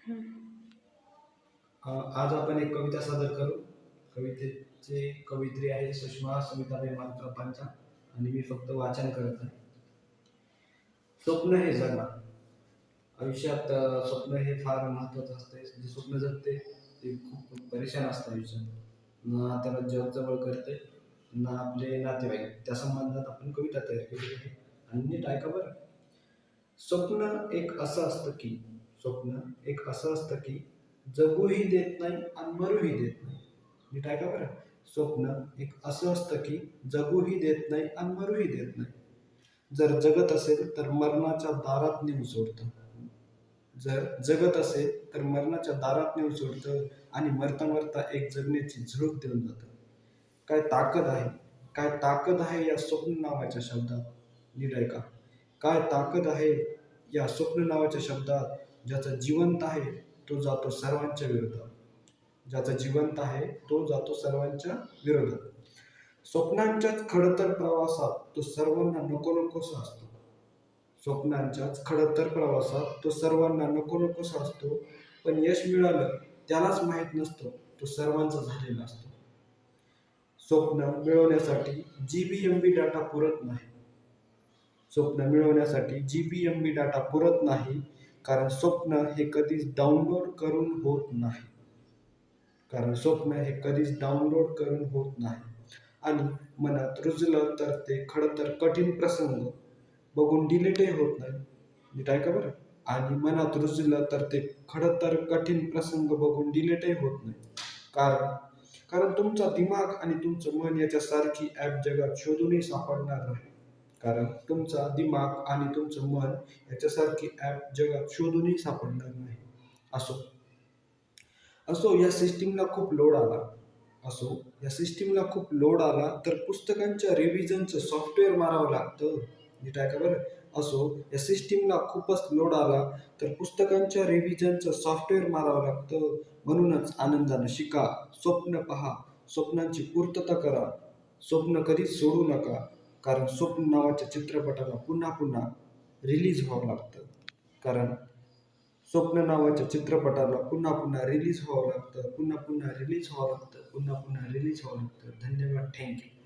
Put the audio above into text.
आज आपण एक कविता सादर करू. कवितेचे कवयित्री आहे सुषमा सविताबाई मालुसरे पांचाळ आणि मी फक्त वाचन करत आहे. स्वप्न हे जगा. आयुष्यात स्वप्न हे फार महत्त्वाचं असते. जे स्वप्न जगते ते खूप परेशान असतं आयुष्यात. ना त्याला जग जवळ करते ना आपले नातेवाईक. त्या संबंधात आपण कविता तयार केली आहे आणि नीट ऐका बरं. स्वप्न एक असं असतं की जगूही देत नाही आणि मरूही देत नाही. नीट ऐका बरं. स्वप्न एक असं असतं की जगूही देत नाही आणि मरूही देत नाही. जर जगत असेल तर मरणाच्या दारात नेऊन सोडतं. जर जगत असेल तर मरणाच्या दारात नेऊन सोडतं आणि मरता मरता एक जगण्याची झुळूक देऊन जातं. काय ताकद आहे, काय ताकद आहे या स्वप्न नावाच्या शब्दात. नीट ऐका. काय ताकद आहे या स्वप्न नावाच्या शब्दात. ज्याचा जिवंत आहे तो जातो सर्वांच्या विरोधात. ज्याचा जिवंत आहे तो जातो सर्वांच्या विरोधात. स्वप्नांच्याच खडतर प्रवासात तो सर्वांना नको नकोसा असतो. स्वप्नांच्याच खडतर प्रवासात तो सर्वांना नको नकोसा असतो. पण यश मिळालं त्यालाच माहीत नसतं तो सर्वांचा झालेला असतो. स्वप्न मिळवण्यासाठी जीबीएमबी डाटा पुरत नाही. स्वप्न मिळवण्यासाठी जीबीएमबी डाटा पुरत नाही. कारण स्वप्न हे कधीच डाउनलोड करून होत नाही. कारण स्वप्न हे कधीच डाउनलोड करून होत नाही. आणि मनात रुजलं तर ते खडतर कठीण प्रसंग बघून डिलीटही होत नाही. नीट ऐका बरं. आणि मनात रुजलं तर ते खडतर कठीण प्रसंग बघून डिलीटही होत नाही. कारण कारण तुमचा दिमाग आणि तुमचं मन याच्यासारखी ॲप जगात शोधूनही सापडणार नाही. कारण तुमचा दिमाग आणि तुमचं मन याच्यासारखी ॲप जगात शोधूनही सापडणार नाही. असो असो या सिस्टीमला खूप लोड आला. तर पुस्तकांच्या रिव्हिजनचं सॉफ्टवेअर मारावं लागतं. नीट ऐका बरं. असो या सिस्टीमला खूपच लोड आला तर पुस्तकांच्या रिव्हिजनचं सॉफ्टवेअर मारावं लागतं. म्हणूनच आनंदानं शिका, स्वप्न पहा, स्वप्नांची पूर्तता करा. स्वप्न कधीच सोडू नका. कारण स्वप्न नावाच्या चित्रपटाला पुन्हा पुन्हा रिलीज व्हावं लागतं. कारण स्वप्न नावाच्या चित्रपटाला पुन्हा पुन्हा रिलीज व्हावं लागतं. धन्यवाद. थँक्यू.